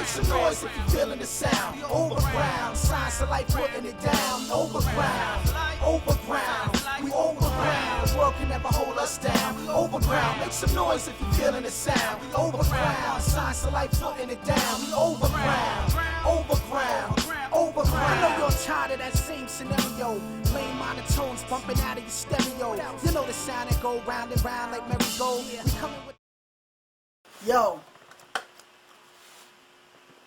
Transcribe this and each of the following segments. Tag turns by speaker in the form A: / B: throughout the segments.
A: some noise if you're feeling the sound. Overground, Scienz of Life putting it down. Overground, overground, we overground. The world can never hold us down. Overground, make some noise if you're feeling the sound. Overground, Scienz of Life putting it down. Overground, overground, overground. I know you're tired of that same scenario. Plain monotones bumping out of your stereo. You know the sound that go round and round like merry-go. We coming with. Yo.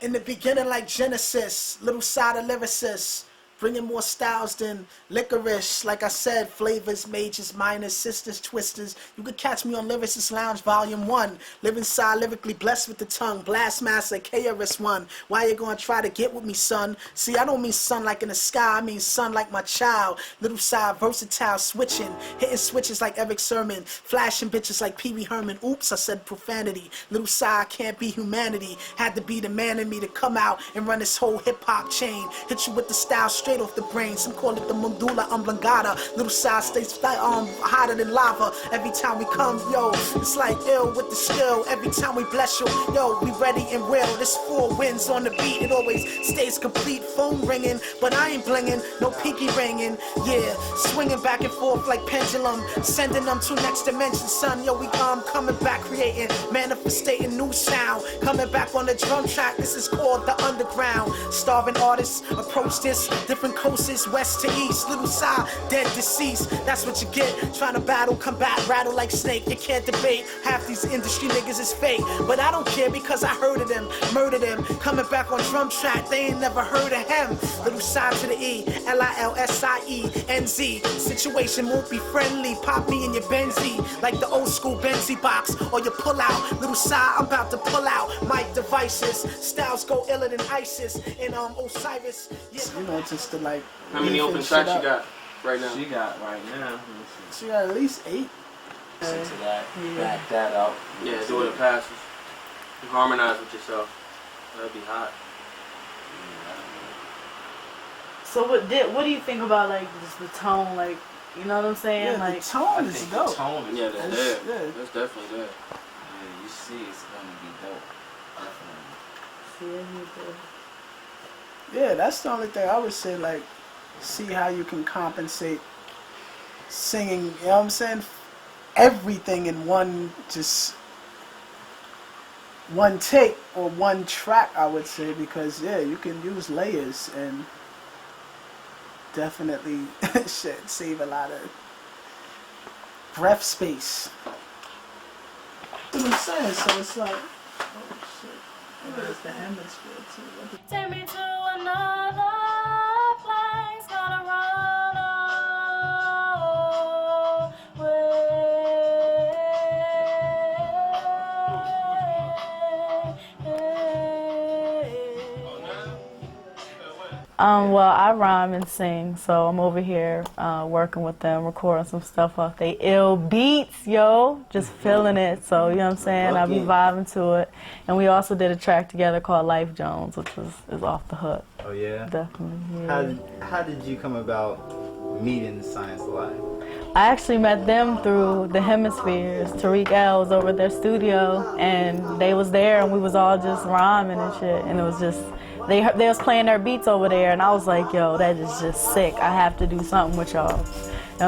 A: In the beginning like Genesis, little side of lyricists, bringing more styles than licorice. Like I said, flavors, majors, minors, sisters, twisters. You could catch me on Lyricist Lounge Volume 1. Live inside, lyrically blessed with the tongue. Blastmaster, KRS-One. Why you gonna try to get with me, son? See, I don't mean sun like in the sky, I mean sun like my child. Little side, versatile, switching. Hitting switches like Eric Sermon. Flashing bitches like Pee Wee Herman. Oops, I said profanity. Little side, can't be humanity. Had to be the man in me to come out and run this whole hip-hop chain. Hit you with the style straight off the brain. Some call it the medulla oblongata. Little side stays hotter than lava. Every time we come, yo, it's like ill with the skill. Every time we bless you, yo, we ready and real. This 4 winds on the beat, it always stays complete. Phone ringing, but I ain't blinging. No pinky ringing, yeah. Swinging back and forth like pendulum. Sending them to next dimension, son. Yo, we coming back, creating, manifesting new sound. Coming back on the drum track, this is called the underground. Starving artists approach this, different coasts, west to east. Little side, dead deceased. That's what you get. Trying to battle, combat, rattle like snake. You can't debate. Half these industry niggas is fake. But I don't care because I heard of them, murdered them. Coming back on drum track, they ain't never heard of him. Little side to the E, Lilsienz. Situation won't be friendly. Pop me in your Benzie, like the old school Benzie box. Or you pull out. Little side, I'm about to pull out. Mic devices. Styles go iller than ISIS. And Osiris. Yeah. You know, just to like.
B: How many open tracks you got right now?
C: She got right now.
A: She got at least 8.
C: Listen to that. Back that up.
B: Yeah, do it in passes. You harmonize with yourself. That'd be hot.
D: So what do you think about like just the tone, like, you know what I'm saying?
A: Yeah,
D: like
A: the tone is dope.
C: The tone is
B: that's there.
A: Yeah.
B: That's definitely there.
C: Yeah, you see it's gonna be dope. Definitely.
A: Yeah, that's the only thing I would say, like, see how you can compensate singing, you know what I'm saying? Everything in one take or one track, I would say, because yeah, you can use layers and definitely should save a lot of breath space. You know what I'm saying? So it's like, oh shit. There's the hemisphere too.
E: Take me to another place, gotta run
D: Well, I rhyme and sing, so I'm over here working with them, recording some stuff off they ill beats, yo, just feeling it. So, you know what I'm saying? I'll be vibing to it. And we also did a track together called Life Jones, which is off the hook.
C: Oh, yeah?
D: Definitely, yeah.
C: How did you come about meeting Scienz of Life?
D: I actually met them through the Hemispheres. Tariq L was over at their studio, and they was there, and we was all just rhyming and shit, and it was just, they was playing their beats over there, and I was like, yo, that is just sick. I have to do something with y'all. You know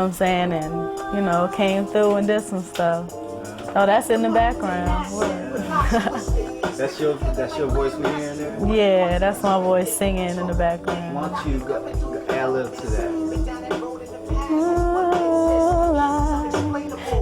D: what I'm saying? And, you know, came through and did some stuff. Oh, that's in the background.
C: That's your voice we hearing there?
D: Yeah, that's my voice singing in the background.
C: Why don't you ad-lib to that?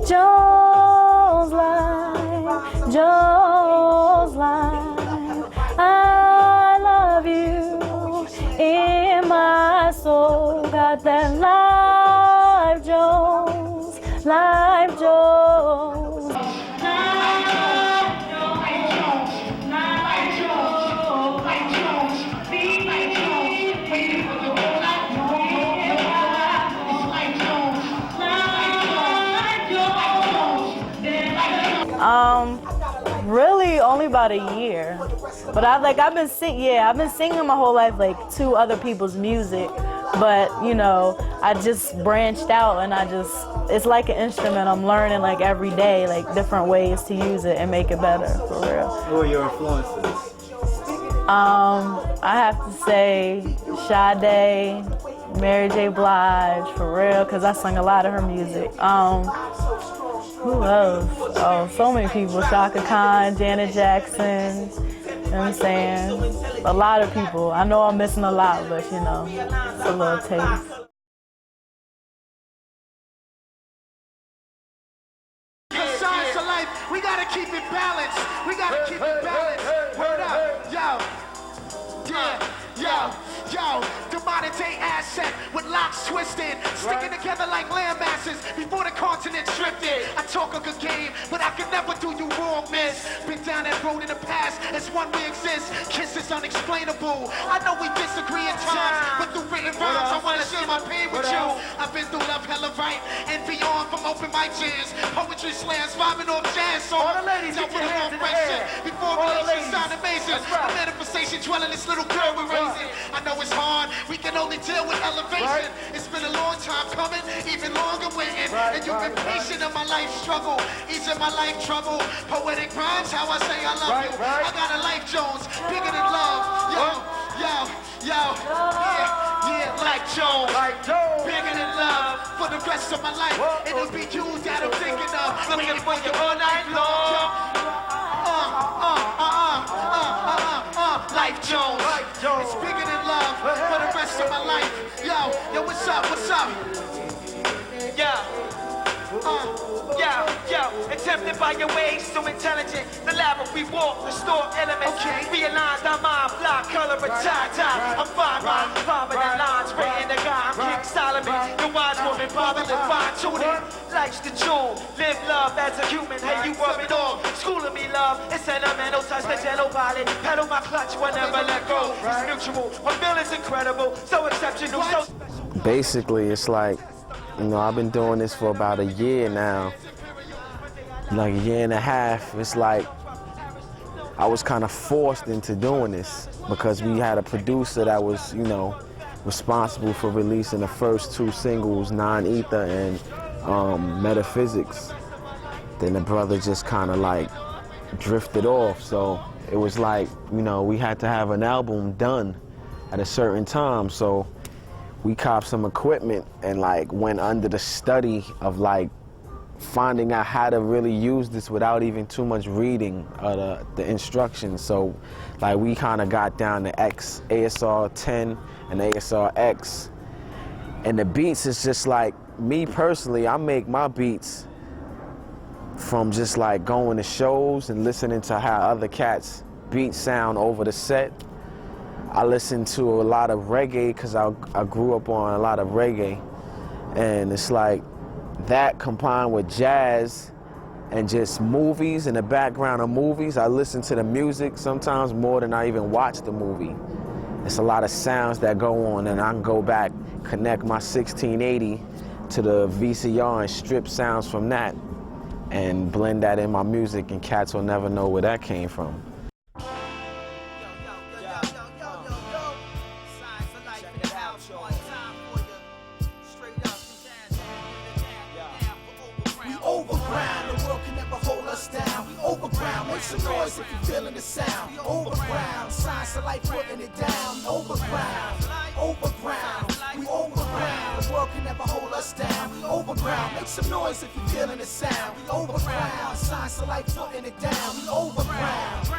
D: Joe's life, Joe's life, I love you in my soul, got that life, Joe's, life, Joe's. Really only about a year, but I've been singing my whole life, like, to other people's music, but you know, I just branched out and it's like an instrument. I'm learning like every day, like different ways to use it and make it better, for real.
C: Who are your influences?
D: I have to say Sade, Mary J. Blige, for real, because I sung a lot of her music. Who else? Oh, so many people. Shaka Khan, Janet Jackson, you know what I'm saying? A lot of people. I know I'm missing a lot, but you know, it's a little taste.
F: Scienz of Life, we gotta keep it balanced. We gotta keep it balanced. Word up, yo. Yeah, yo. The modern day asset with locks twisted, sticking together like land masses before the continent drifted. I talk a good game, but I can never do you wrong, miss. Been down that road in the past, it's one we exist. Kisses unexplainable. I know we disagree at times, but through written rhymes, I wanna share my pain with you. I've been through love, hella right, and beyond from open mic jams, poetry slams, vibing off jazz songs.
G: All the ladies,
F: dealt
G: get
F: with
G: your
F: a
G: hands in
F: long
G: the air.
F: before
G: All the
F: relations
G: ladies.
F: sound amazing. A manifestation dwelling this little girl we're raising. I know it's hard, we can only deal with elevation. It's been a long time coming, even longer waiting. And you've been patient in my life struggle, easing my life trouble. Poetic rhymes, how I say I love you. I got a life Jones, bigger than love. Yeah, like Jones, bigger than love. For the rest of my life, it'll be you that I'm thinking of. Looking for you all night long. Life Jones, it's bigger than love. For the rest of my life, yo, what's up?
G: Yo, tempted by your ways, so intelligent. The labyrinth we walk, restore elements. Realize our mind, fly, color, and tie. I'm fine, farming the lines, writing the guy. I'm King Solomon, the wise woman, bothered and fine-tuning. Life's the jewel, live love as a human. Hey, you rub it all. Schooling me love, it's sentimental, touch the gentle violet. Pedal my clutch, will never let go. It's mutual, my feeling's incredible, so exceptional, so special.
H: Basically, it's like, you know, I've been doing this for about a year now, like a year and a half. It's like I was kind of forced into doing this because we had a producer that was, you know, responsible for releasing the first two singles, Non-Ether and Metaphysics. Then the brother just kind of like drifted off. So it was like, you know, we had to have an album done at a certain time. So we copped some equipment and like went under the study of like finding out how to really use this without even too much reading the instructions. So like we kind of got down to ASR 10 and ASR X. And the beats is just like, me personally, I make my beats from just like going to shows and listening to how other cats beats sound over the set. I listen to a lot of reggae because I grew up on a lot of reggae, and it's like that combined with jazz and just movies in the background of movies. I listen to the music sometimes more than I even watch the movie. It's a lot of sounds that go on, and I can go back, connect my 1680 to the VCR and strip sounds from that and blend that in my music, and cats will never know where that came from.
A: Make some noise if you're feeling the sound. Overground, Scienz of Life putting it down. Overground, we overground. The world can never hold us down. We overground, make some noise if you're feeling the sound. We overground, Scienz of Life putting it down. We overground.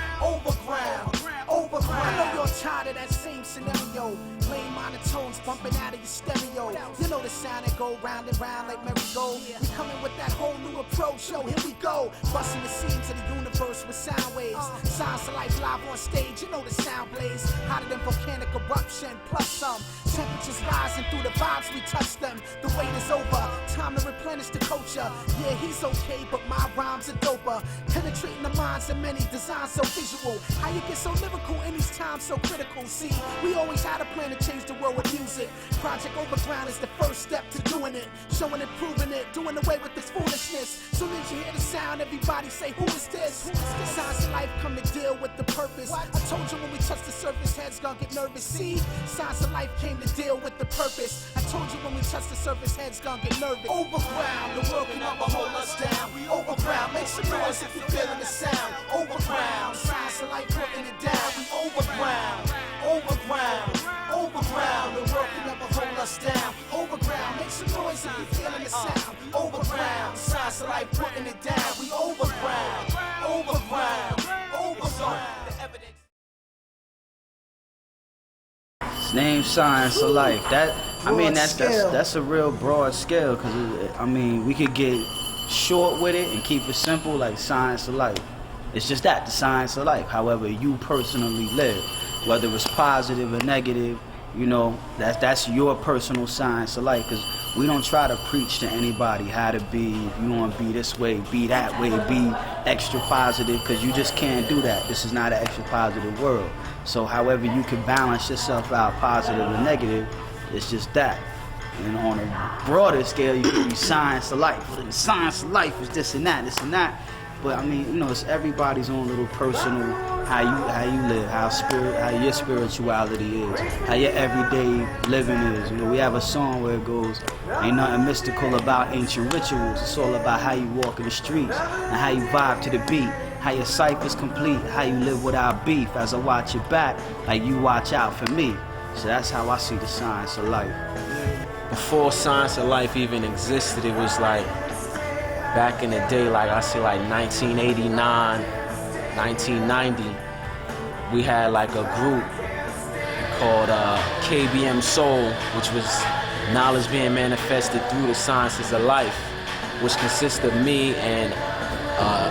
A: I know you're tired of that same scenario. Plain monotones bumping out of your stereo. You know the sound that go round and round like merry-go. We coming with that whole new approach, yo, here we go. Busting the seams of the universe with sound waves. Scienz of Life live on stage, you know the sound blaze. Hotter than volcanic eruption, plus some. Temperatures rising through the vibes, we touch them. The wait is over, time to replenish the culture. Yeah, he's okay, but my rhymes are doper. Penetrating the minds of many, designs so visual. How you get so lyrical in these times so critical? See, we always had a plan to change the world with music. Project Overground is the first step to doing it. Showing and proving it, doing away with this foolishness. Soon as you hear the sound, everybody say, who is this? Scienz of Life come to deal with the purpose. I told you when we touch the surface, heads gonna get nervous. See, Scienz of Life came to deal with the purpose. I told you when we touch the surface, heads gonna get nervous. Overground, the world can never hold us down. We overground, make some noise if you're feeling the sound. Overground, Scienz of Life putting it down. We overground. life, putting it down. We overground, overground, overground.
I: His name's Scienz of Life. That's a real broad scale, because I mean, we could get short with it and keep it simple, like Scienz of Life. It's just that, the science of life. However you personally live, whether it's positive or negative, you know, that's your personal science of life. Because we don't try to preach to anybody how to be. If you want to be this way, be that way, be extra positive, because you just can't do that. This is not an extra positive world. So however you can balance yourself out, positive or negative, it's just that. And on a broader scale, you can be science of life. The science of life is this and that, this and that. But I mean, you know, it's everybody's own little personal how you live, how your spirituality is, how your everyday living is. You know, we have a song where it goes, ain't nothing mystical about ancient rituals. It's all about how you walk in the streets and how you vibe to the beat, how your cipher's complete, how you live without beef. As I watch your back, like you watch out for me. So that's how I see the science of life.
J: Before Scienz of Life even existed, it was like back in the day, like I say, like 1989, 1990, we had like a group called KBM Soul, which was knowledge being manifested through the sciences of life, which consists of me and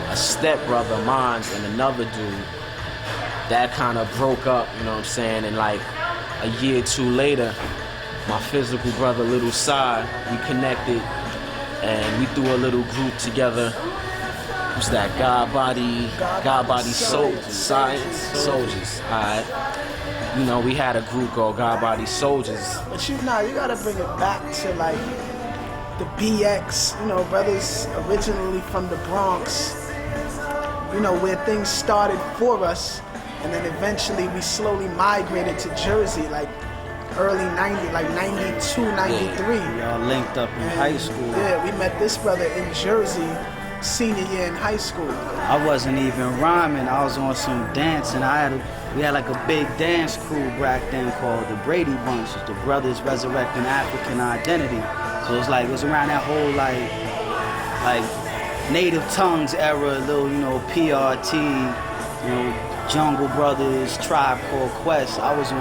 J: a stepbrother of mine and another dude. That kind of broke up, you know what I'm saying, and like a year or two later, my physical brother, Little Sai, we connected and we threw a little group together. What's that? God Body Soldiers. Science Soldiers. Alright. You know, we had a group called God Body Soldiers.
A: But you gotta bring it back to like the BX, you know, brothers originally from the Bronx, you know, where things started for us, and then eventually we slowly migrated to Jersey, like early 90, like 92, 93.
I: We all linked up in high school.
A: Yeah, we met this brother in Jersey, senior year in high school.
I: I wasn't even rhyming, I was on some dancing. We had like a big dance crew back then called the Brady Bunch, the Brothers Resurrecting African Identity. So it was around that whole like Native Tongues era, little, you know, PRT, you know, Jungle Brothers, Tribe Called Quest. I was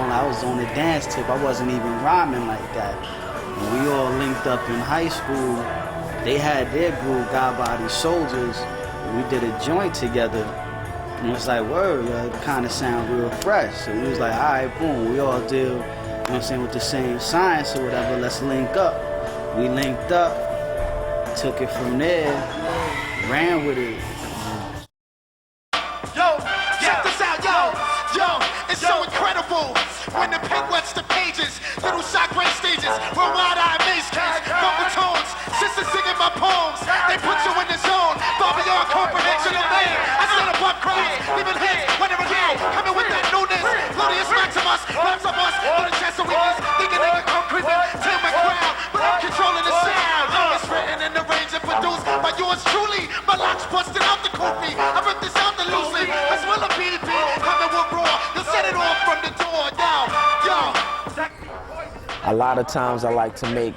I: on the dance tip. I wasn't even rhyming like that. And we all linked up in high school. They had their group, God Body Soldiers. And we did a joint together. And it was like, word, it kind of sound real fresh. So we was like, all right, boom, we all deal, you know what I'm saying, with the same science or whatever. Let's link up. We linked up, took it from there, ran with it.
F: It's so incredible when the pen wets the pages. Little shot great stages where wide-eyed maze kids, vocal tones, sisters singing my poems. They put you in the zone, far beyond comprehension of man. I set up up crowds, leaving hits, whenever again, coming with that newness. Glorious Maximus, lots of us, on the chest of weakness, thinking they can come creeping, tear my crowd, but I'm controlling the sound. It's written in the range and produced by yours truly. My locks busted out the kofi. I ripped this out the loosely. I smell a PDP, coming with raw. Set it off from the door now, yo.
H: A lot of times I like to make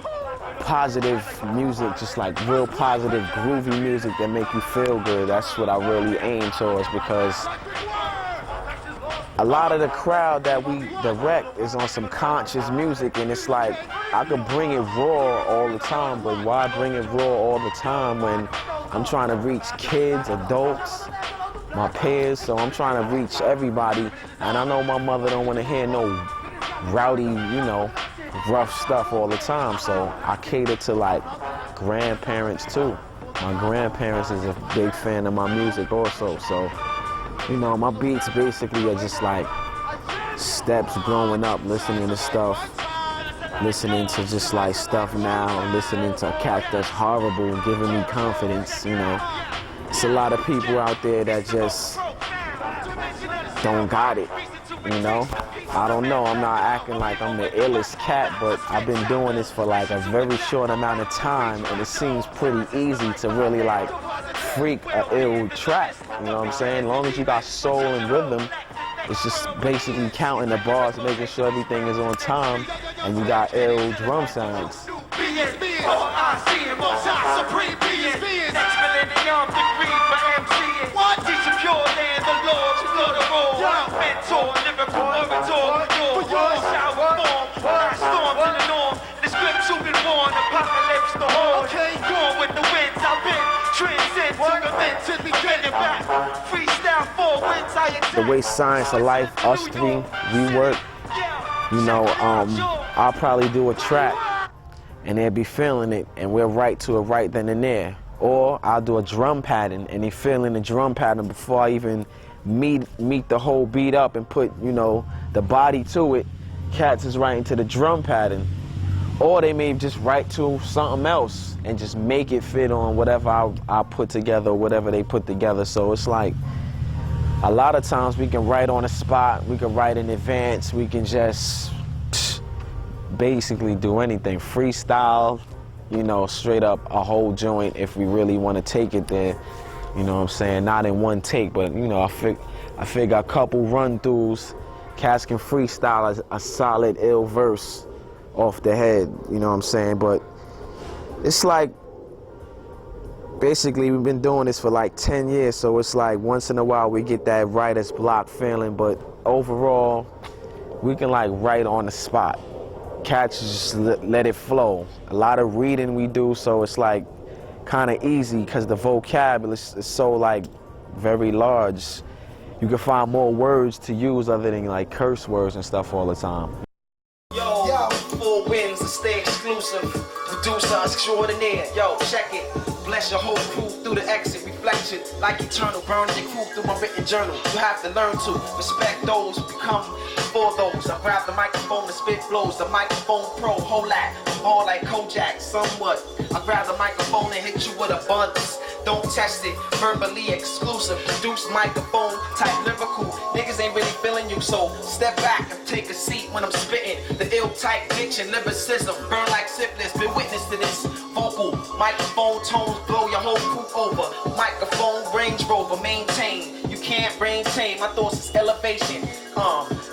H: positive music, just like real positive, groovy music that make you feel good. That's what I really aim towards, because a lot of the crowd that we direct is on some conscious music, and it's like I could bring it raw all the time, but why bring it raw all the time when I'm trying to reach kids, adults, my peers, so I'm trying to reach everybody, and I know my mother don't want to hear no rowdy, you know, rough stuff all the time, so I cater to like grandparents too. My grandparents is a big fan of my music also, so, you know, my beats basically are just like steps growing up, listening to stuff, listening to just like stuff now, listening to a cat that's horrible, giving me confidence, you know. It's a lot of people out there that just don't got it, you know? I don't know, I'm not acting like I'm the illest cat, but I've been doing this for like a very short amount of time, and it seems pretty easy to really like freak a ill track, you know what I'm saying? As long as you got soul and rhythm, it's just basically counting the bars, making sure everything is on time, and you got ill drum sounds.
G: orator, lyrical orator. Yo, shower form, I storm to the norm. The scripts you've been warned, apocalypse the horn. Born with the winds, I've been transcend to the men to be getting back. Freestyle 4 wins, I attend.
H: The way Scienz of Life, us three, we work, you know, I'll probably do a track and they'll be feeling it and we'll write to it right then and there. Or I'll do a drum pattern and they feeling the drum pattern before I even meet the whole beat up and put, you know, the body to it. Cats is writing to the drum pattern. Or they may just write to something else and just make it fit on whatever I put together or whatever they put together. So it's like, a lot of times we can write on the spot, we can write in advance, we can just basically do anything. Freestyle, you know, straight up a whole joint if we really want to take it there. You know what I'm saying? Not in one take, but you know, I figure a couple run-throughs, cats can freestyle a solid ill verse off the head, you know what I'm saying? But it's like, basically we've been doing this for like 10 years, so it's like once in a while we get that writer's block feeling, but overall, we can like write on the spot. Cats just let it flow. A lot of reading we do, so it's like kind of easy because the vocabulary is so like very large. You can find more words to use other than like curse words and stuff all the time.
G: Yo, 4 wins to stay exclusive. Producer extraordinaire. Yo, check it. Bless your whole crew through the exit. Reflection like eternal. Burning your crew through my written journal. You have to learn to respect those who become before those. I grab the microphone and spit flows. The microphone pro, whole lot. All like Kojak, somewhat. I grab the microphone and hit you with abundance. Don't test it, verbally exclusive. Produce microphone type lyrical. Niggas ain't really feeling you, so step back and take a seat when I'm spitting. The ill type diction, lyricism, burn like syphilis. Been witness to this. Vocal, microphone tones blow your whole crew over. Microphone, Range Rover, maintain. You can't maintain. My thoughts is elevation,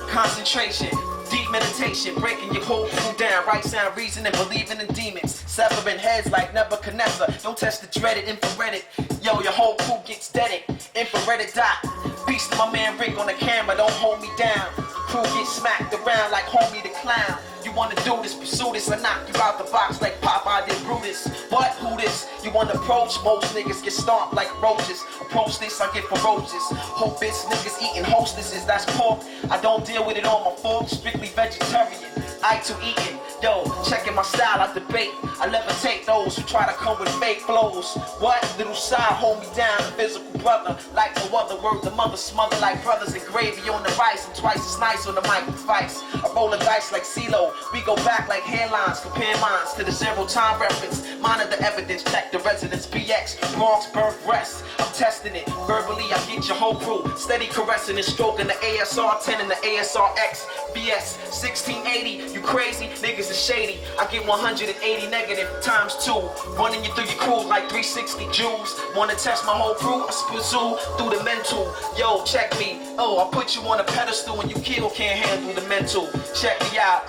G: concentration. Deep meditation, breaking your whole crew down. Right sound, reason, and believing in demons. Severing heads like Nebuchadnezzar. Don't test the dreaded, infrared. Yo, your whole crew gets deaded. Infrared dot. Beast my man Rick on the camera, don't hold me down. Crew get smacked around like homie the clown. You wanna do this, pursue this, I knock you out the box like Popeye did Brutus. What? Who this? You wanna approach? Most niggas get stomped like roaches. Approach this, I get ferocious. Hope bitch niggas eating hostesses, that's pork. I don't deal with it on my fork, strictly vegetarian. I too eating. Yo, checking my style, I debate. I levitate those who try to come with fake flows. What? Little side, hold me down, a physical brother. Like no other word, the mother smother like brothers and gravy on the rice. I'm twice as nice on the mic with vice. I roll the dice like CeeLo. We go back like hairlines, compare minds to the 0 time reference. Monitor the evidence, check the residence. BX, Bronx, birth, rest. I'm testing it. Verbally, I get your whole crew. Steady caressing and stroking the ASR 10 and the ASR X. BS 1680, you crazy? Niggas is shady. I get 180 negative times 2. Running you through your crew like 360 Jews. Wanna test my whole crew? I pursue through the mental. Yo, check me. Oh, I put you on a pedestal and you kill, can't handle the mental. Check me out,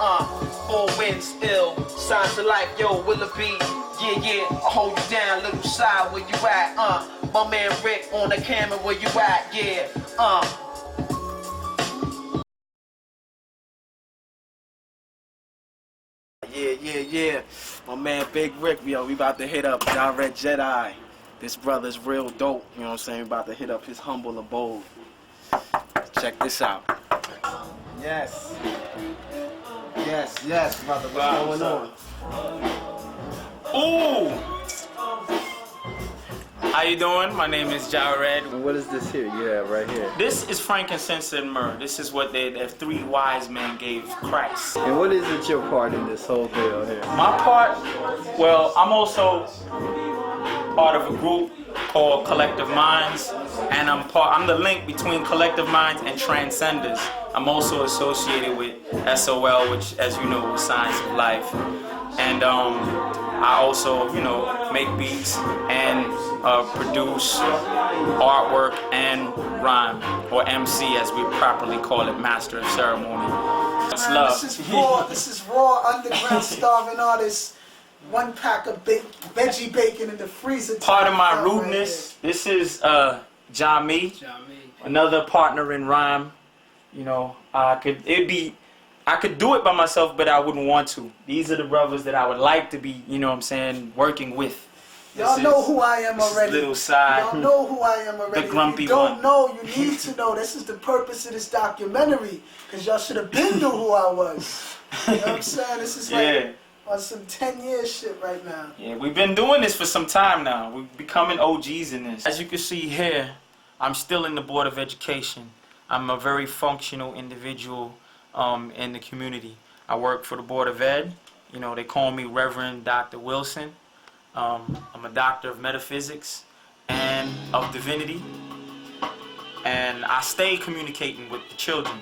G: 4 wins, ill. Scienz of Life, yo, will it be? Yeah, I'll hold you down, little side, where you at, my man Rick on the camera, where you at, yeah, Yeah. My man Big Rick, yo, we about to hit up Direct Jedi. This brother's real dope, you know what I'm saying? We about to hit up his humble abode. Check this out.
C: Yes, brother. What's going on?
K: Ooh! How you doing? My name is Jared.
C: And what is this here you have right here?
K: This is frankincense and myrrh. This is what the 3 wise men gave Christ.
C: And what is it your part in this whole deal here?
K: My part? Well, I'm also part of a group called Collective Minds, and I'm the link between Collective Minds and Transcenders. I'm also associated with SOL, which, as you know, is Scienz of Life. And I also, you know, make beats and produce artwork and rhyme, or MC as we properly call it, Master of Ceremony. It's love.
A: This is raw underground starving artist. 1 pack of veggie bacon in the freezer.
K: Part of my rudeness. This is Jami, another partner in rhyme. You know, I could do it by myself, but I wouldn't want to. These are the brothers that I would like to be, you know what I'm saying, working with.
A: Y'all know who I am already.
K: Little side.
A: Y'all know who I am already.
K: The grumpy
A: if you don't
K: one.
A: know, you need to know. This is the purpose of this documentary. Because y'all should have been knew who I was. You know what I'm saying? This is like on some 10-year shit right now.
K: Yeah, we've been doing this for some time now. We're becoming OGs in this. As you can see here, I'm still in the Board of Education. I'm a very functional individual in the community. I work for the Board of Ed. You know, they call me Reverend Dr. Wilson. I'm a doctor of metaphysics and of divinity, and I stay communicating with the children.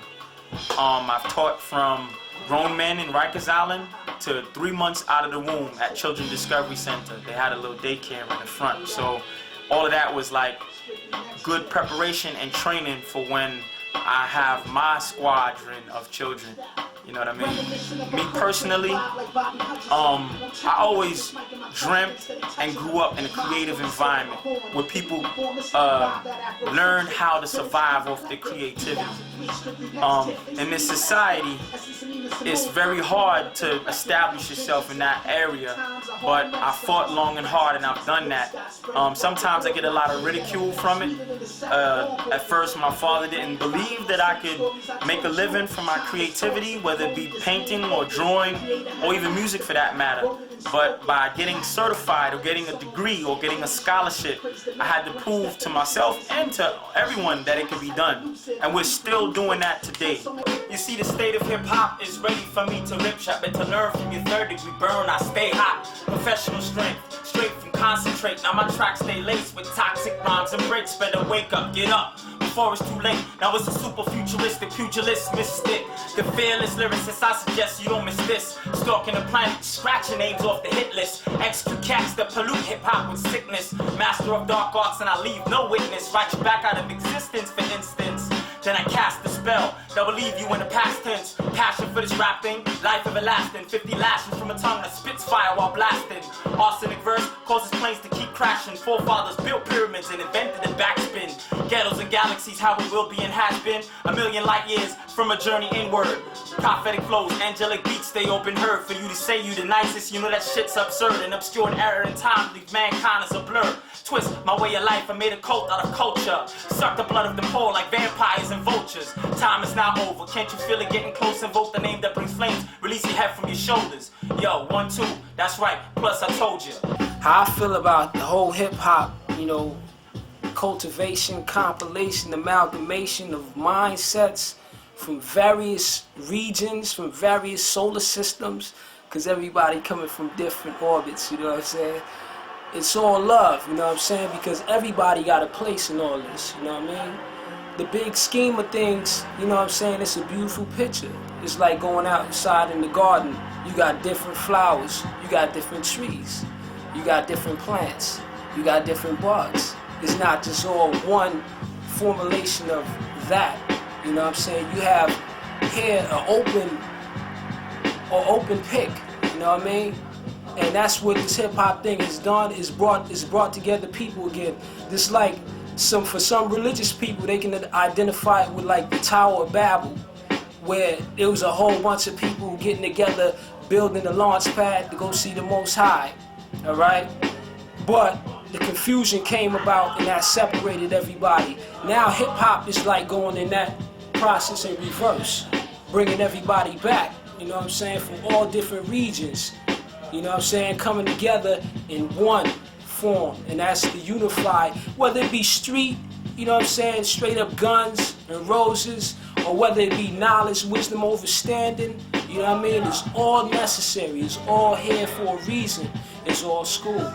K: I've taught from grown men in Rikers Island to 3 months out of the womb at Children Discovery Center. They had a little daycare in the front, so all of that was like good preparation and training for when I have my squadron of children. You know what I mean? Me personally, I always dreamt and grew up in a creative environment where people learn how to survive off their creativity. In this society, it's very hard to establish yourself in that area, but I fought long and hard and I've done that. Sometimes I get a lot of ridicule from it. At first, my father didn't believe that I could make a living from my creativity, whether it be painting or drawing or even music for that matter. But by getting certified or getting a degree or getting a scholarship, I had to prove to myself and to everyone that it could be done. And we're still doing that today. You see, the state of hip-hop is ready for me to rip shot, but to learn from your third degree burn, I stay hot. Professional strength, straight from concentrate. Now my tracks stay laced with toxic rhymes and breaks. Better wake up, get up before it's too late. Now it's a super futuristic pugilist mystic. The fearless lyricist, I suggest you don't miss this. Stalking the planet, scratching names off the hit list. Execute cats that pollute hip-hop with sickness. Master of dark arts and I leave no witness. Write you back out of existence, for instance. Then I cast the spell that will leave you in the past tense. Passion for this rap thing, life everlasting. 50 lashes from a tongue that spits fire while blasting. Arsenic verse causes planes to keep crashing. Forefathers built pyramids and invented the backspin. Ghettos and galaxies, how it will be and has been. A million light years from a journey inward. Prophetic flows, angelic beats, stay open heard. For you to say you the nicest, you know that shit's absurd. And obscure and error in time leave mankind as a blur. Twist my way of life, I made a cult out of culture. Suck the blood of the poor like vampires and vultures. Time is now over, can't you feel it getting close? Invoke the name that brings flames, release your head from your shoulders. Yo, 1, 2, that's right, plus I told you.
L: How I feel about the whole hip-hop, you know, cultivation, compilation, amalgamation of mindsets from various regions, from various solar systems, because everybody coming from different orbits, you know what I'm saying? It's all love, you know what I'm saying? Because everybody got a place in all this, you know what I mean? The big scheme of things, you know what I'm saying? It's a beautiful picture. It's like going outside in the garden. You got different flowers, you got different trees, you got different plants, you got different bugs. It's not just all one formulation of that, you know what I'm saying? You have here an open pick, you know what I mean? And that's what this hip-hop thing has done, is brought together people again. Just like for some religious people, they can identify it with like the Tower of Babel, where it was a whole bunch of people getting together, building a launch pad to go see the Most High, all right? But the confusion came about and that separated everybody. Now hip-hop is like going in that process in reverse, bringing everybody back, you know what I'm saying, from all different regions. You know what I'm saying? Coming together in one form, and that's the unified, whether it be street, you know what I'm saying, straight up guns and roses, or whether it be knowledge, wisdom, understanding, you know what I mean? It's all necessary. It's all here for a reason. It's all school.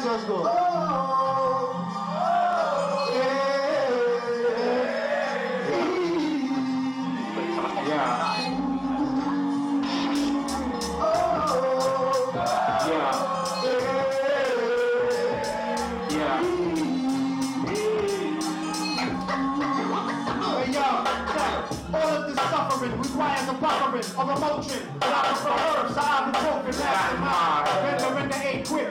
F: Let's go. Requires a buffering of emotion. Without the herbs, ibuprofen, last in mind. Render A quick.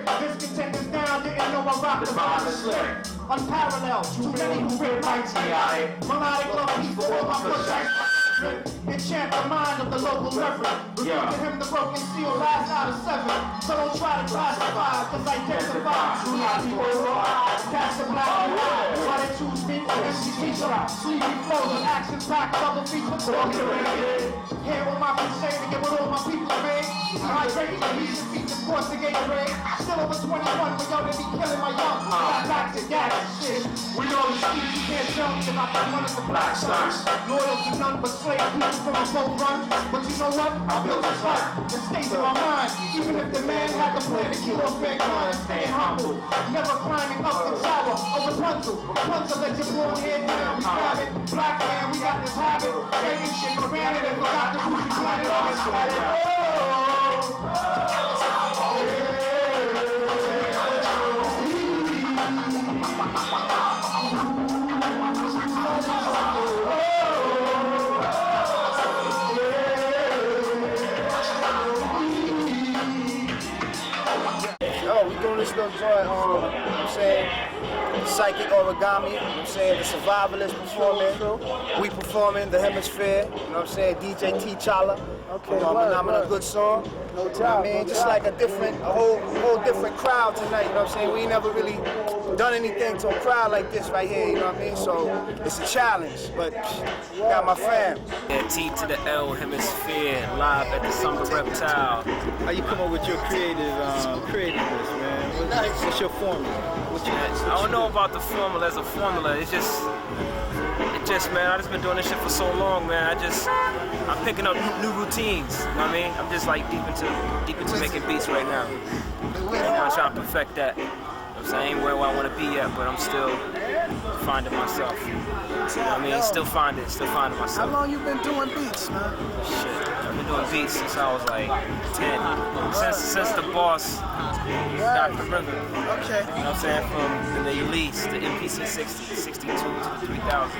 F: stop the violence slip. Unparalleled, too many who rip rights. Melodic love, peace for all my push-ups. Enchant the mind of the local reverend. Reveal to him the broken seal last out of 7. So don't try to classify, cause identify. Do not be overall. Catch the black and white. Why they choose me for MC teacher? Sleepy flows and action packed double feature. Hear what my people say to get what all my people made. Hydrating the reason features force to get grade. Still over 21, but yo, they be killing my young. Back to gas shit. We know the streets, you can't tell me about that one of the black stars. Loyal to none but slave people from a boat run. But you know what? I built this life. It stays in my mind. Even if the man had the plan to kill off mankind, staying humble. Never climbing up the tower of Rapunzel. Rapunzel, let your blonde hair down. We grab it. Black man, we got this habit. Taking shit for granted and forgot the who's planet on this planet.
M: We doing this little joint, you know what I'm saying, psychic origami, you know what I'm saying, the survivalists performing, we performing the hemisphere, you know what I'm saying, DJ T'Challa, phenomenal good song, no doubt, I mean, just like a whole different crowd tonight, you know what I'm saying, we ain't never really done anything to a crowd like this right here, you know what I mean, so it's a challenge, but got my fam.
N: Yeah, T to the L hemisphere, live at the Summer Reptile.
C: How you come up with your creativeness, man? What's your formula?
N: I don't know about the formula as a formula. It's just, man, I just been doing this shit for so long, man. I'm picking up new routines. You know what I mean? I'm just like deep into making beats right now. I'm trying to perfect that. I ain't where I want to be yet, but I'm still finding myself. You know what I mean? Still finding myself.
A: How long you been doing beats, man?
N: Shit, I've been doing beats since I was like 10. Since the boss, Dr. River.
A: Okay.
N: You know what I'm saying? From the Elise, the MPC 60, 62 to the 3000,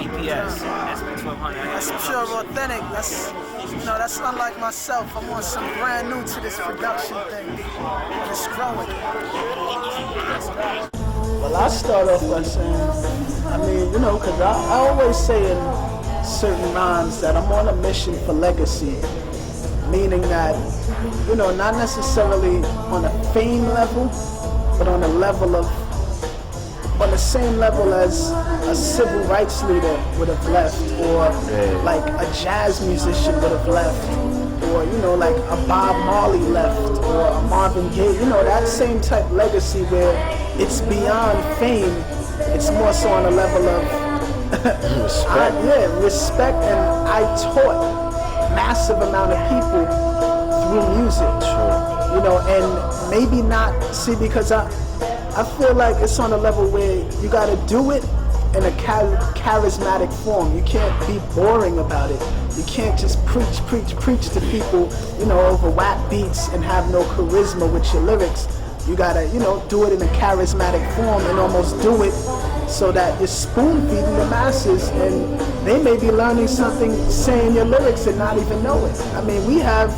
N: EPS, SP1200.
A: That's pure authentic. That's unlike myself. I'm on some brand new to this production thing. And it's growing. Well, I start off by saying, because I always say in certain rhymes that I'm on a mission for legacy, meaning that, not necessarily on a fame level, but on the same level as a civil rights leader would have left, or like a jazz musician would have left, or like a Bob Marley left, or a Marvin Gaye, that same type legacy where it's beyond fame, it's more so on a level of respect, and I taught massive amount of people through music, and maybe not, because I feel like it's on a level where you gotta do it in a charismatic form. You can't be boring about it. You can't just preach to people, over whack beats and have no charisma with your lyrics. You gotta, do it in a charismatic form and almost do it so that you're spoon feeding the masses, and they may be learning something saying your lyrics and not even know it. I mean, we have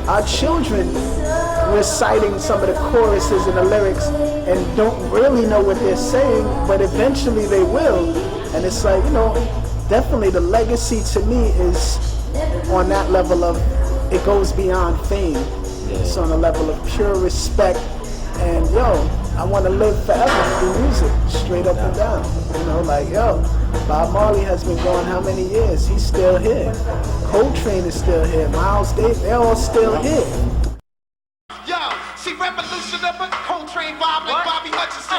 A: our children reciting some of the choruses and the lyrics and don't really know what they're saying, but eventually they will. And it's like, definitely the legacy to me is on that level of, it goes beyond fame. It's on a level of pure respect, and I want to live forever through music, straight up and down. Bob Marley has been going how many years? He's still here. Coltrane is still here. Miles Davis, they're all still here.
F: Yo, see Revolution up at Coltrane vibe like Bobby Hutcherson.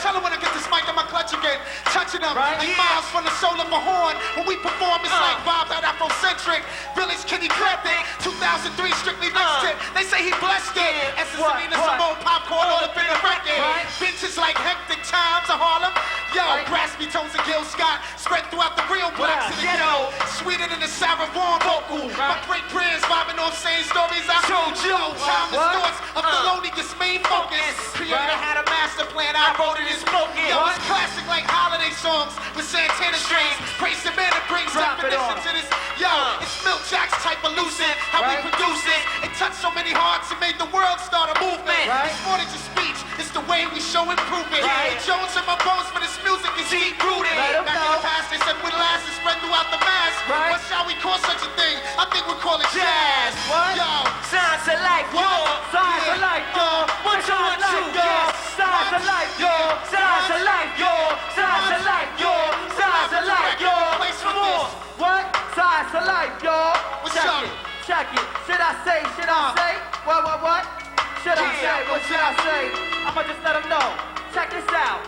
F: Tell her when I get this mic in my clutch again. Touching them like miles from the soul of a horn. When we perform, it's like Bob that Afrocentric. Village Kitty Clapton, 2003 strictly next tip. They say he blessed it. Essence Selena, some old popcorn all up in the record. Bitches like hectic times of Harlem. Yo, raspy tones of Gil Scott spread throughout the real blacks in the ghetto. Sweeter than the Sarah Vaughan vocal. My great prayers vibing off saying stories I told you. Timeless thoughts of Thelonious main focus. Creator had a master plan, I wrote it in spoken. Yo, it's classic like holiday songs with Santana strings. Praise the man that brings definition to this. Yo, it's Milk Jack's type of lucid. How we produce it. It touched so many hearts and made the world start a movement. It's more than just speech, it's the the way we show and prove it.
G: Right.
F: The Jones in my bones for this music is deep rooted.
G: Let 'em
F: Back in
G: know.
F: the past they said we'd last and spread throughout the mass.
G: Right.
F: What shall we call such a thing? I think we call it jazz.
G: What?
F: Yo.
G: Scienz of life, yo. Scienz of life, yo. What you want to, yo? Scienz of life, yo. Scienz of life, yo. Scienz of life, yo. Scienz of life, yo. Come on. What? Scienz of life, yo. Check it. Check it. Should I say? Should I say? What? Should I say? What should I say? I'ma just let them know. Check this out.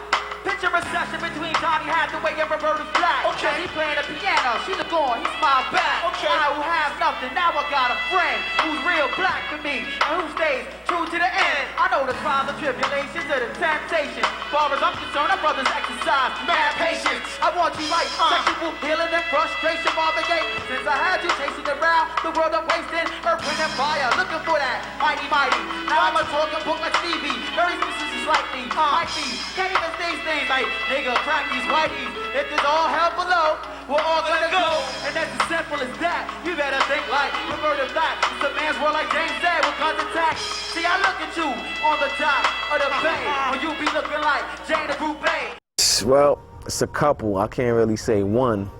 G: Picture a session between Johnny Hathaway and Roberta Flack.
F: Okay.
G: He playing the piano, she look on, he smiled back.
F: Okay.
G: I who have nothing, now I got a friend who's real black to me and who stays true to the end. I know the trials and tribulations of the temptation. Far as I'm concerned, our brothers exercise mad patience. I want you right, sexual healing and frustration, Marvin Gaye. Since I had you chasing around the world I'm wasting, earth, wind, and fire, looking for that mighty. Now I'm a talking book like Stevie, very specific like me, might be. Can't even say things like nigga, crack these whiteys. If there's all hell below, we're all gonna go. And that's as simple as that. You better think like Roberta Flack. It's a man's world like James said with guns attack. See, I look at you on the top of the bay when you be looking like Jane the Group Bay.
H: Well, it's a couple. I can't really say one.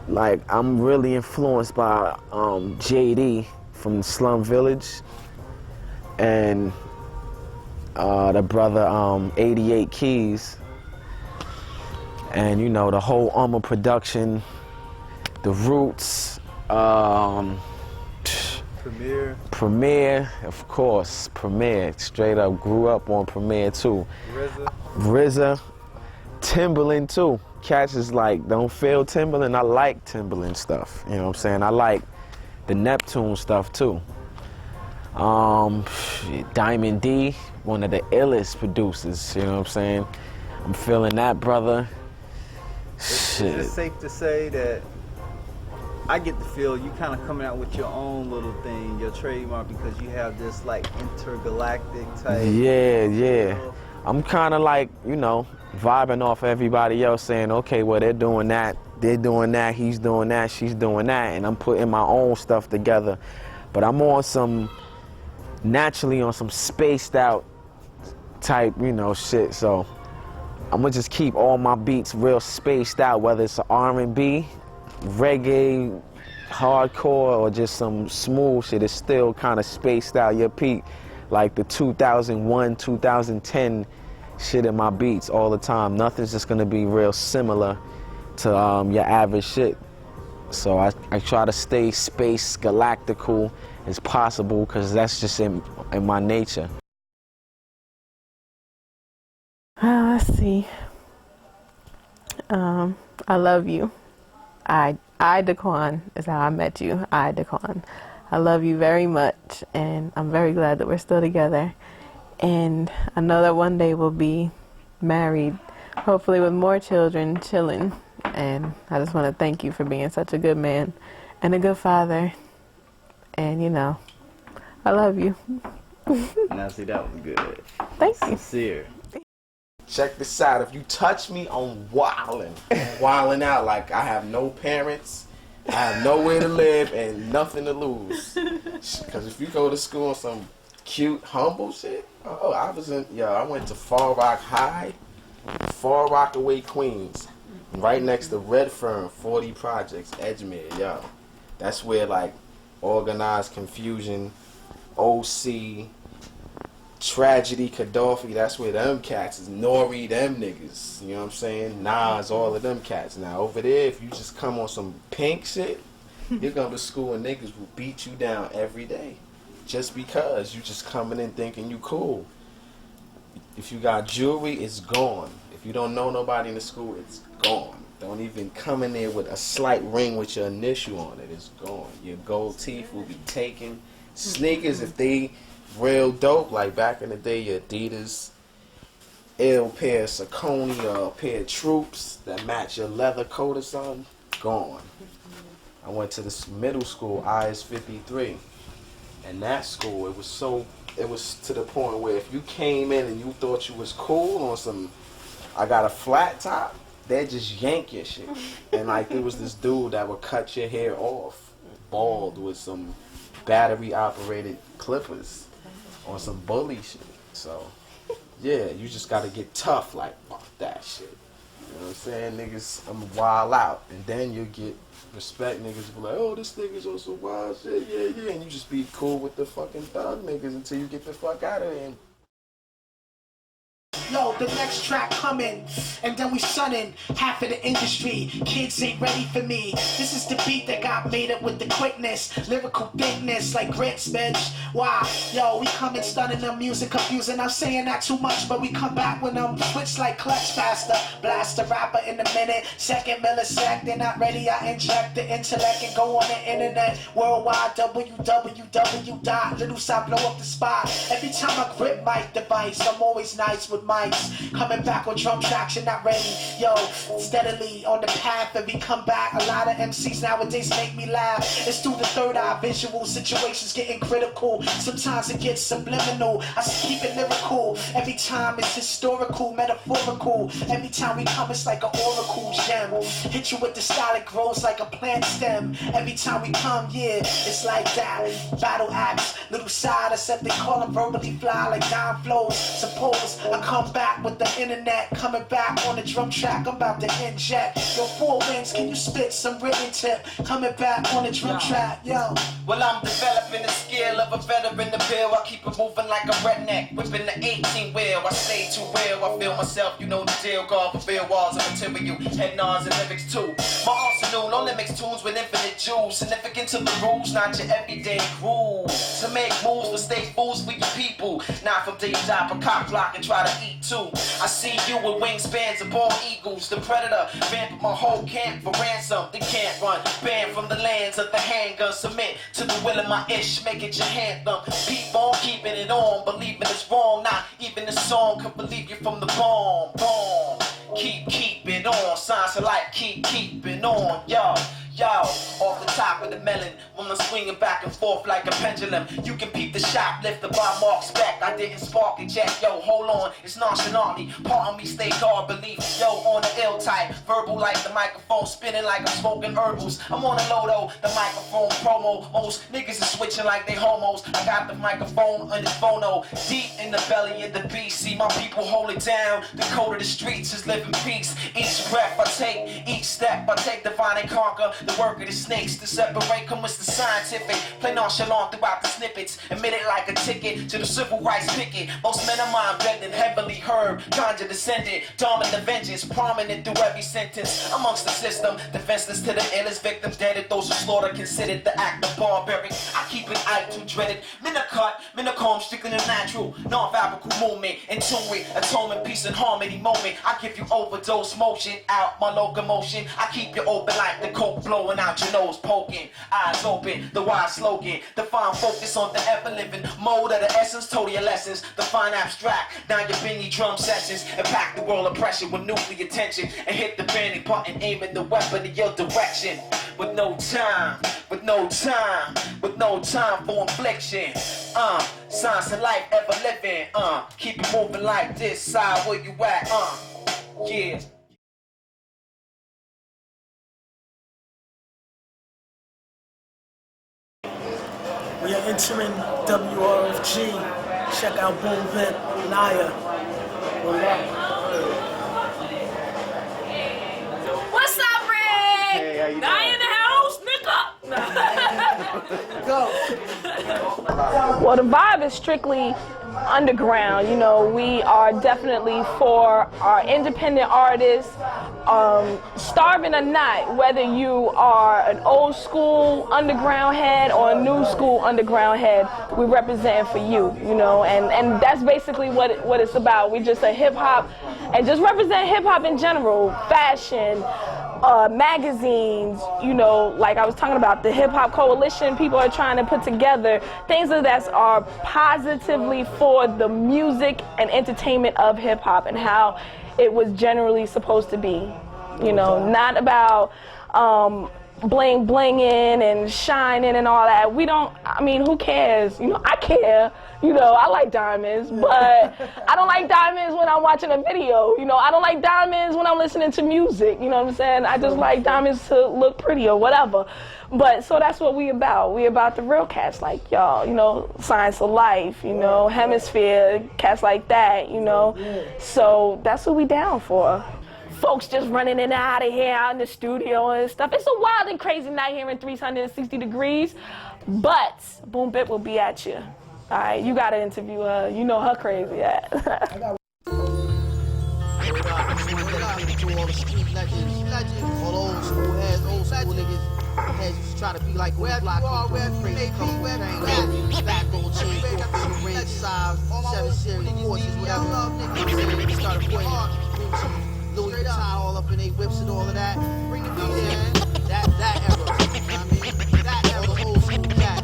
H: Like, I'm really influenced by JD from Slum Village and the brother 88 Keys, and you know the whole Armor production, the Roots, Premier, of course, Premier. Straight up grew up on Premier too. RZA, Timberland too. Cats is like, don't feel Timberland. I like Timberland stuff. You know what I'm saying? I like the Neptune stuff too. Diamond D, one of the illest producers, you know what I'm saying? I'm feeling that, brother. Shit.
C: Is it safe to say that I get the feel you kind of coming out with your own little thing, your trademark, because you have this like intergalactic type.
H: Yeah. I'm kind of like, you know, vibing off everybody else, saying, okay, well, they're doing that, he's doing that, she's doing that, and I'm putting my own stuff together. But I'm on some, naturally on some spaced out type, you know, shit. So I'm gonna just keep all my beats real spaced out, whether it's R&B, reggae, hardcore, or just some smooth shit. It's still kind of spaced out. Your peak, like the 2001, 2010 shit in my beats all the time. Nothing's just gonna be real similar to your average shit. So I try to stay space galactical as possible, because that's just in my nature.
D: Let's see. I love you. I Daquan is how I met you. I Daquan. I love you very much, and I'm very glad that we're still together. And I know that one day we'll be married, hopefully with more children, chilling. And I just want to thank you for being such a good man and a good father. And you know, I love you.
C: Now see, that was good.
D: Thank you.
C: Sincere.
H: Check this out. If you touch me, I'm wildin'. I'm wildin' out like I have no parents, I have nowhere to live, and nothing to lose. Because if you go to school on some cute, humble shit, I went to Far Rock High, Far Rockaway, Queens, right next to Redfern, 40 Projects, Edgemere, yo. That's where, like, Organized Confusion, OC, Tragedy, Gaddafi, that's where them cats is. Nori, them niggas, you know what I'm saying? Nas, all of them cats. Now, over there, if you just come on some pink shit, you're going to school and niggas will beat you down every day. Just because you just coming in thinking you cool. If you got jewelry, it's gone. If you don't know nobody in the school, it's gone. Don't even come in there with a slight ring with your initial on it. It's gone. Your gold teeth will be taken. Sneakers, if they real dope, like back in the day, your Adidas, ill pair of Saucony or a pair of Troops that match your leather coat or something, gone. I went to this middle school, IS 53. And that school, it was to the point where if you came in and you thought you was cool on some, I got a flat top, they'd just yank your shit. And like there was this dude that would cut your hair off, bald, with some battery operated clippers on some bully shit. So
J: yeah, you just gotta get tough, like, fuck that shit. You know what I'm saying? Niggas, I'm wild out. And then you get respect. Niggas be like, oh, this nigga's on some wild shit, yeah. And you just be cool with the fucking thug niggas until you get the fuck out of there.
A: Yo, the next track coming, and then we sunning half of the industry. Kids ain't ready for me. This is the beat that got made up with the quickness, lyrical thickness, like grits, bitch. Why? Yo, we coming stunning the music confusing. I'm saying that too much, but we come back when I'm switch like clutch faster. Blast a rapper in a minute, second millisecond. They're not ready, I inject the intellect and go on the internet. Worldwide, www. Little side blow up the spot. Every time I grip my device, I'm always nice with mics. Coming back on drum tracks, you're not ready. Yo, steadily on the path, and we come back. A lot of MCs nowadays make me laugh. It's through the third eye visual, situations getting critical. Sometimes it gets subliminal. I keep it lyrical. Every time it's historical, metaphorical. Every time we come, it's like an oracle gem. Hit you with the style, it grows like a plant stem. Every time we come, yeah, it's like that. Battle axe, little side, except they call them verbally fly like dime flows. Suppose I come back with the internet, coming back on the drum track, I'm about to inject. Yo, 4 Winds, can you spit some written tip? Coming back on the drum track, yo.
G: Well, I'm developing the skill of a veteran to bill. I keep it moving like a redneck, whipping the 18 wheel. I stay too real, I feel myself, you know the deal. God fulfill walls of material, head nods and lyrics too. My arsenal, no limits, tunes with infinite jewels. Significant to the rules, not your everyday groove. To make moves, but stay fools for your people. Not from day job, a cock block and try to eat too. I see you with wingspans of bald eagles. The predator, vamp my whole camp for ransom. They can't run, banned from the lands of the handgun. Submit to the will of my ish, make it your anthem. Keep on keeping it on, believing it's wrong. Not even the song could believe you from the bomb. Keep it on, Scienz of Life, keep it on, yo. Yo, off the top of the melon, when I'm swinging back and forth like a pendulum. You can peep the shoplifter by Mark Speck. I didn't spark it yet, yo, hold on, it's nonchalantly. Part of me stay guard belief, yo, on the ill type. Verbal like the microphone, spinning like I'm smoking herbals. I'm on the low though, the microphone promo. Most niggas are switching like they homos. I got the microphone on the phono, deep in the belly of the beast. See my people hold it down, the code of the streets is live in peace. Each breath I take, each step I take, divine and conquer. The work of the snakes to separate come with the scientific. Play nonchalant throughout the snippets, admit it like a ticket to the civil rights picket. Most men of mine bending, heavily heard, conjure descendant, dominant vengeance, prominent through every sentence. Amongst the system, defenseless to the illest victim, dead at those who slaughter, considered the act of barbaric. I keep it eye too dreaded. Men are cut, men are calm, strictly the natural, non-fabrical movement, in tune with atonement, peace and harmony moment. I give you overdose motion, out my locomotion. I keep you open like the coke blowing out your nose, poking, eyes open, the wide slogan, define focus on the ever-living mode of the essence, total your lessons, define abstract, now your bingy drum sessions, impact the world of pressure with nuclear tension, and hit the banding button, aiming the weapon in your direction, with no time for infliction, Scienz of Life, ever living, keep it moving like this, side where you at, yeah.
A: We are entering WRFG. Check out Boom Bip, Liar.
E: What's up, Rick?
C: Hey, how you doing?
E: I in the house, nigga.
A: Go.
O: Well, the vibe is strictly underground. You know, we are definitely for our independent artists, starving or not, whether you are an old school underground head or a new school underground head, we represent for you, you know, and that's basically what it's about. We just a hip hop and just represent hip hop in general, fashion, magazines, you know, like I was talking about the Hip Hop Coalition people are trying to put together, things that are positively for the music and entertainment of hip hop and how it was generally supposed to be, you know, not about bling blinging and shining and all that. We don't, I mean, who cares? You know, I care. You know, I like diamonds, but I don't like diamonds when I'm watching a video. You know, I don't like diamonds when I'm listening to music. You know what I'm saying? I just like diamonds to look pretty or whatever. But so that's what we about. We about the real cats like y'all, you know, Scienz of Life, you know, Hemisphere, cats like that, you know. So that's what we down for. Folks just running in and out of here out in the studio and stuff. It's a wild and crazy night here in 360 degrees, but Boom Bip will be at you. All right, you gotta interview her. You know her crazy at.
F: To all the street legends, all the old school heads, old school niggas, heads used to try to be like where you are, where you may be, where you back gold chain, the range size, 7 series, horses, whatever. They started putting Louis Vuitton all up in their whips and all of that. Bring it in, that era. You know what I mean? That era, the old school cat.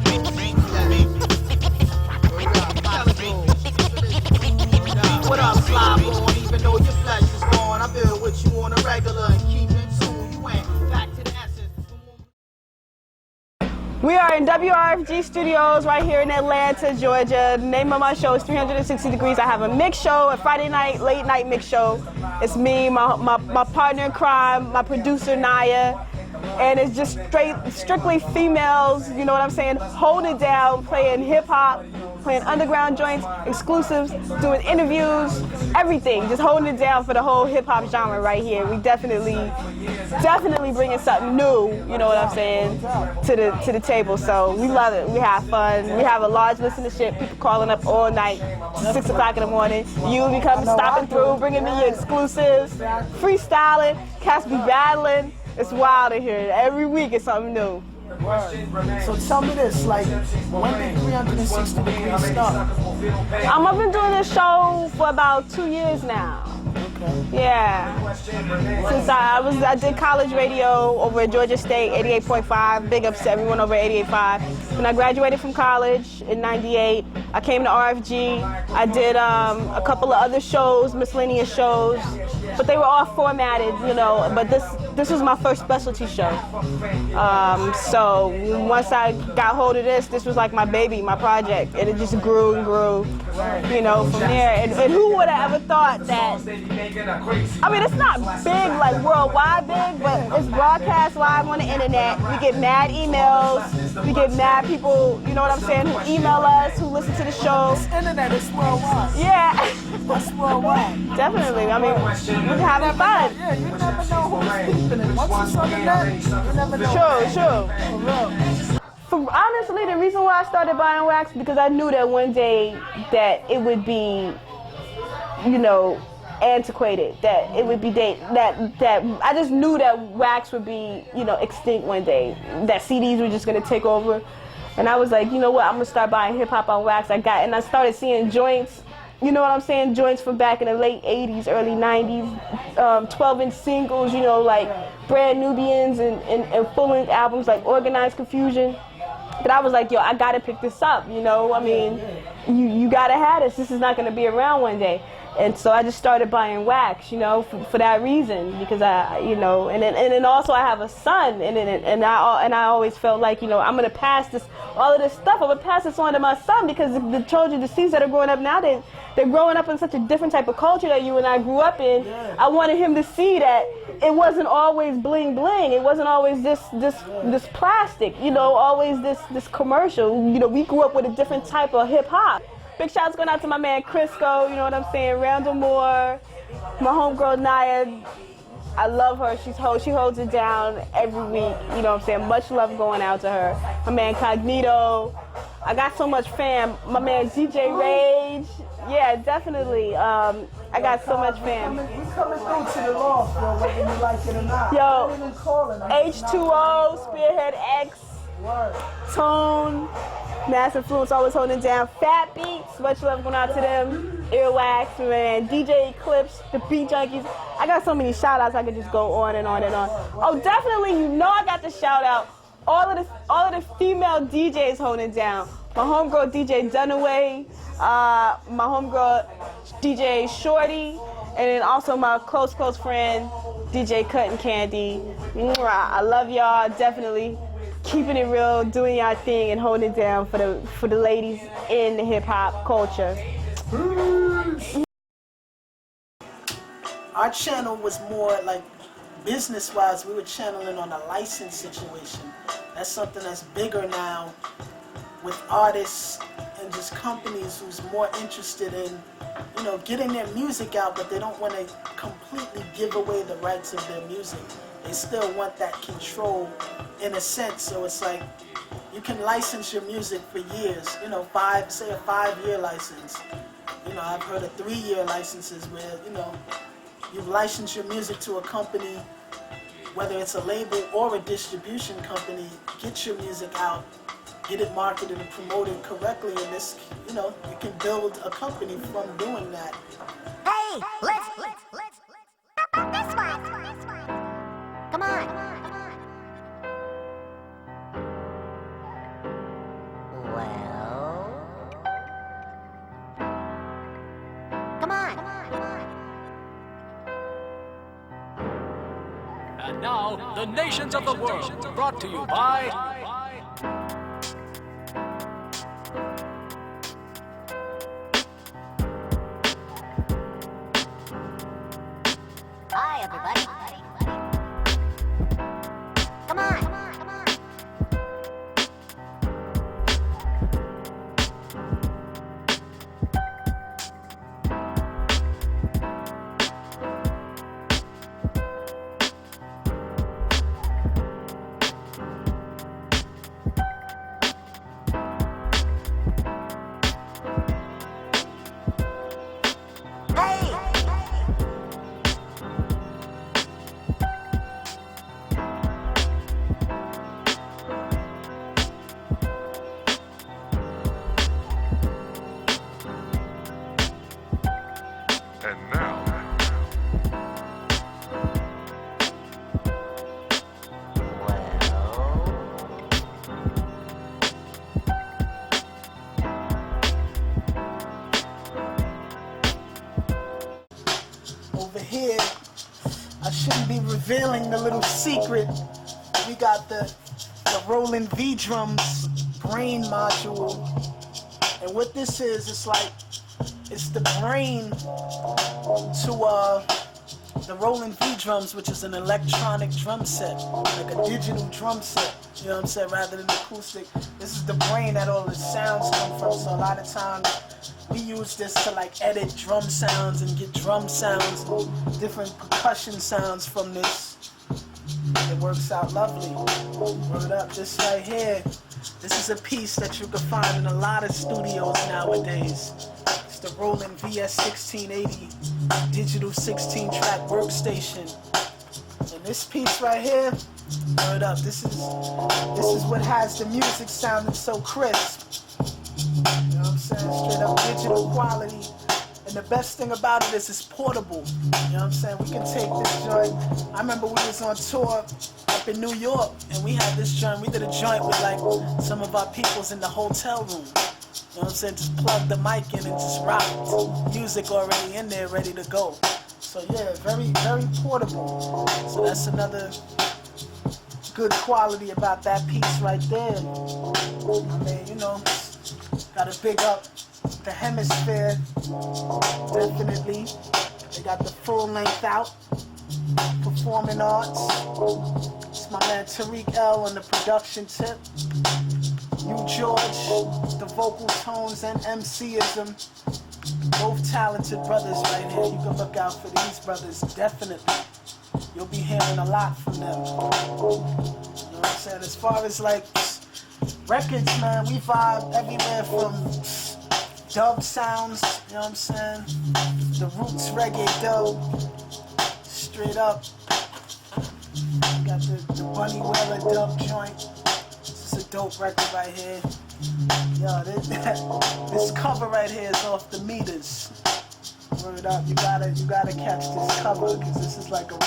F: What up, slide on, even though your flesh is gone, I build with you on a regular and keep it tune. You ain't back to the essence.
P: We are in WRFG Studios right here in Atlanta, Georgia. The name of my show is 360 Degrees. I have a mix show, a Friday night, late night mix show. It's me, my partner in crime, my producer, Naya. And it's just strictly females, you know what I'm saying, holding it down, playing hip hop, playing underground joints, exclusives, doing interviews, everything, just holding it down for the whole hip hop genre right here. We definitely bringing something new, you know what I'm saying, to the table. So we love it. We have fun. We have a large listenership. People calling up all night, 6 o'clock in the morning. You be coming, stopping through, bringing me your exclusives, freestyling, cats be battling. It's wild in here. Every week it's something new.
A: So tell me this, like, when did 360 Degrees start?
P: I've been doing this show for about 2 years now.
A: Okay.
P: Yeah. Since I did college radio over at Georgia State, 88.5. Big ups to everyone over at 88.5. When I graduated from college in '98, I came to RFG. I did a couple of other shows, miscellaneous shows, but they were all formatted, you know. But this was my first specialty show. So once I got hold of this was like my baby, my project, and it just grew and grew, you know, from there. And who would have ever thought that? I mean, it's not big, like worldwide big, but it's broadcast live on the internet. We get mad emails, we get mad people, you know what I'm saying, who email us, who listen to the show.
A: This internet is worldwide.
P: Yeah.
A: It's worldwide.
P: Definitely. I mean, we're having fun.
A: Yeah, you never know who's peeping it. Once it's on the net, you never know.
P: Sure. Honestly, the reason why I started buying wax because I knew that one day that it would be, you know, antiquated, that it would be that I just knew that wax would be, you know, extinct one day, that CDs were just gonna take over, and I was like, you know what, I'm gonna start buying hip hop on wax. And I started seeing joints, you know what I'm saying, joints from back in the late 80s, early 90s, 12-inch singles, you know, like Brand Nubians and full-length albums like Organized Confusion. But I was like, yo, I gotta pick this up, you know, I mean, you gotta have this. This is not gonna be around one day. And so I just started buying wax, you know, for that reason, because you know, and then also I have a son, and I always felt like, you know, I'm gonna pass all of this stuff. I'm gonna pass this on to my son because the children, the seeds that are growing up now, they're growing up in such a different type of culture that you and I grew up in. I wanted him to see that it wasn't always bling bling. It wasn't always this plastic, you know, always this commercial. You know, we grew up with a different type of hip hop. Big shouts going out to my man Crisco, you know what I'm saying, Randall Moore, my homegirl Naya. I love her. She holds it down every week, you know what I'm saying. Much love going out to her. My man Cognito. I got so much fam. My man DJ Rage. Yeah, definitely. I got so much fam.
A: We coming through to the loft, yo, whether you like it or not.
P: Yo, H2O, Spearhead X, Tone, Mass Influence, always holding it down. Fat Beats, much love going out to them. Earwax, man, DJ Eclipse, the Beat Junkies. I got so many shout outs I could just go on and on and on. Oh, definitely, you know I got to shout out all of the female DJs holding it down. My homegirl DJ Dunaway, my homegirl DJ Shorty, and then also my close friend DJ Cutting Candy. Mwah. I love y'all. Definitely keeping it real, doing y'all thing, and holding it down for the ladies in the hip hop culture.
A: Our channel was more like business-wise. We were channeling on a license situation. That's something that's bigger now with artists and just companies who's more interested in, you know, getting their music out, but they don't want to completely give away the rights of their music. They still want that control in a sense. So it's like you can license your music for years, you know, say a 5-year license. You know, I've heard of 3-year licenses where, you know, you license your music to a company, whether it's a label or a distribution company, get your music out, get it marketed and promoted correctly, and this, you know, you can build a company from doing that.
Q: Hey, let's this one. Come on. Well, come on.
R: And now, the nations of the world, brought to you by...
Q: Hi, everybody. Come on.
A: Over here, I shouldn't be revealing the little secret. We got the Roland V drums brain module, and what this is, it's the brain to the Roland V drums, which is an electronic drum set, like a digital drum set. You know what I'm saying? Rather than acoustic, this is the brain that all the sounds come from. So a lot of times we use this to like edit drum sounds and get drum sounds, different percussion sounds from this. It works out lovely. Word up, this right here. This is a piece that you can find in a lot of studios nowadays. It's the Roland VS1680 digital 16-track workstation. And this piece right here, word up, this is what has the music sounding so crisp. You know what I'm saying? Straight up digital quality. And the best thing about it is it's portable. You know what I'm saying? We can take this joint. I remember we was on tour up in New York, and we had this joint. We did a joint with like some of our peoples in the hotel room. You know what I'm saying? Just plug the mic in and just rock. Music already in there, ready to go. So yeah, very, very portable. So that's another good quality about that piece right there. I mean, you know, gotta big up the Hemisphere, definitely. They got the full length out, performing arts. It's my man Tariq L on the production tip. You George, the vocal tones and MCism. Both talented brothers right here. You can look out for these brothers, definitely. You'll be hearing a lot from them. You know what I'm saying? As far as like records, man, we vibe everywhere from dub sounds, you know what I'm saying? The roots reggae dub, straight up. We got the Bunny Wailer dub joint. This is a dope record right here. Yo, this cover right here is off the meters. Word up, you gotta catch this cover, because this is like a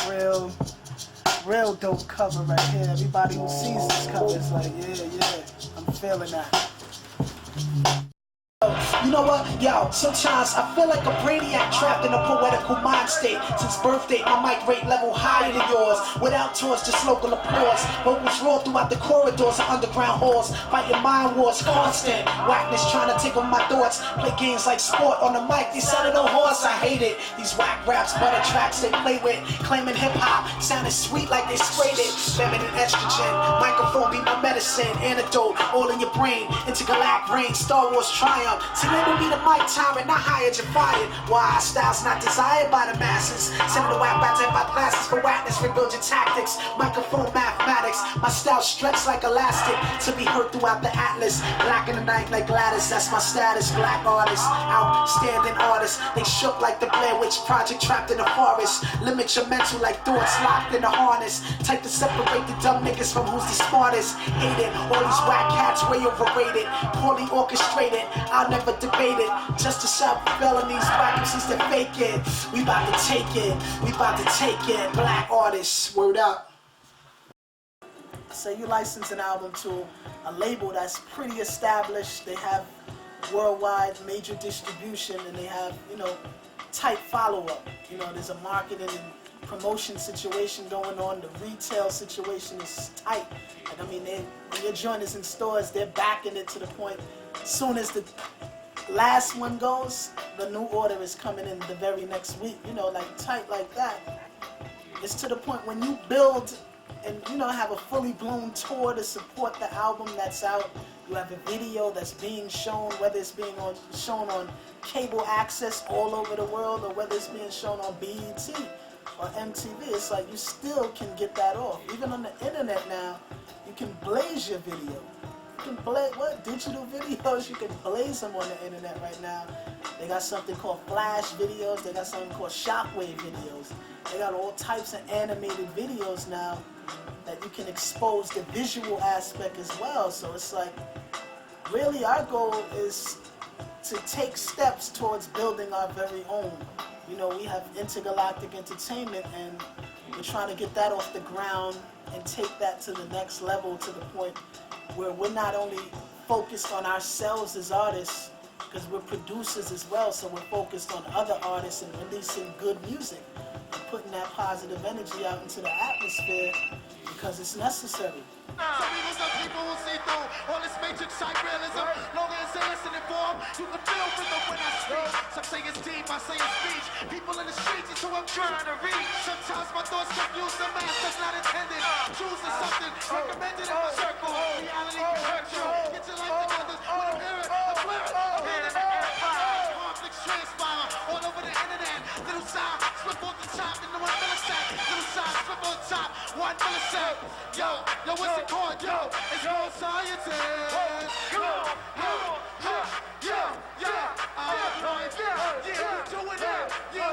A: real dope cover right here. Everybody who sees this cover is like, yeah, I'm feeling that. You know what? Yo, sometimes I feel like a brainiac trapped in a poetical mind state. Since birthday, my mic rate level higher than yours. Without tours, just local applause. Vocals roar throughout the corridors of underground halls. Fighting mind wars, constant. Whackness trying to take on my thoughts. Play games like sport on the mic. They said it on horse, I hate it. These whack raps, butter tracks they play with. Claiming hip-hop, sounding sweet like they sprayed it. Feminine estrogen, microphone be my medicine. Antidote, all in your brain. Intergalactic reign, Star Wars triumph. See, label me the mic tyrant, not hired, you're fired. Why? Style's not desired by the masses. Send the whack back to my classes for whackness, rebuild your tactics. Microphone mathematics, my style stretched like elastic to be heard throughout the atlas. Black in the night like Gladys, that's my status. Black artist, outstanding artist. They shook like the Blair Witch Project trapped in the forest. Limit your mental like thoughts locked in the harness. Type to separate the dumb niggas from who's the smartest. Hate it, all these whack cats way overrated. Poorly orchestrated, I'll never debate it. Just to solve felonies, whack MCs to fake it. We about to take it, we about to take it. Black artists, word up. Say you license an album to a label that's pretty established. They have worldwide major distribution and they have, you know, tight follow-up. You know, there's a marketing and promotion situation going on. The retail situation is tight. Like, I mean, when your joint is in stores, they're backing it to the point. As soon as the last one goes, the new order is coming in the very next week. You know, like tight like that. It's to the point when you build and, you know, have a fully blown tour to support the album that's out. You have a video that's being shown, whether it's being shown on cable access all over the world or whether it's being shown on BET or MTV. It's like you still can get that off. Even on the internet now, you can blaze your video. You can blaze, digital videos, you can blaze them on the internet right now. They got something called flash videos, they got something called shockwave videos. They got all types of animated videos now that you can expose the visual aspect as well. So it's like, really our goal is to take steps towards building our very own. You know, we have intergalactic entertainment and we're trying to get that off the ground and take that to the next level, to the point where we're not only focused on ourselves as artists, because we're producers as well, so we're focused on other artists and releasing good music and putting that positive energy out into the atmosphere because it's necessary.
F: Some evils are people who see through all this matrix type realism. Longer as they listen and form, you can feel rhythm when I speak. Some say it's deep, I say it's speech. People in the streets is who I'm trying to reach. Sometimes my thoughts confuse the mass that's not intended. Choosing something recommended in my circle. Reality can hurt you. Get your life together. When I'm hearing, I'm clearing. I'm hearing the empire. Conflicts transpire all over the internet. Little sound, slip off the top into 1 millisecond. Little sound, slip on top, 1 millisecond. Yo, what's it called? Yo, it's called Scienz.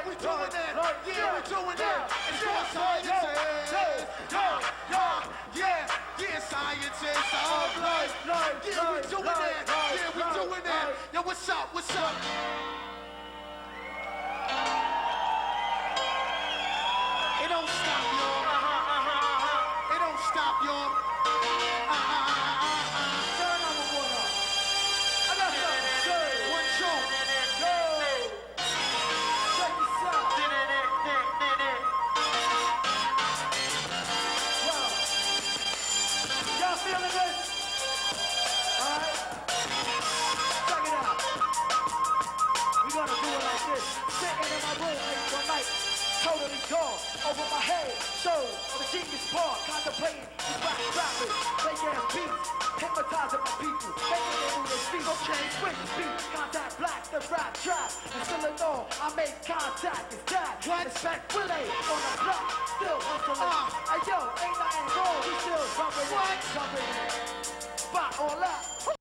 F: We doing that. It's called Scienz. Scienz of life. Yeah, we doing that. Yo, what's up? It don't stop, y'all. It don't stop, y'all. Turn on the water. I got something to say. One show. Go. Check this out. Y'all feeling this? Alright. Check it out. We're gonna do it like this. Sitting in my room late one night. Totally gone over my head. Soul of a genius part. Contemplating these rappers. They get beats. Hypnotizing my people. Making them move their feet. Okay, switch beats. Contact black, the rap trap. And still in all, I make contact. It's that. Respect relay on the block. Still hustling. Hey yo, ain't nothing wrong. We still jumping in. Spot all that.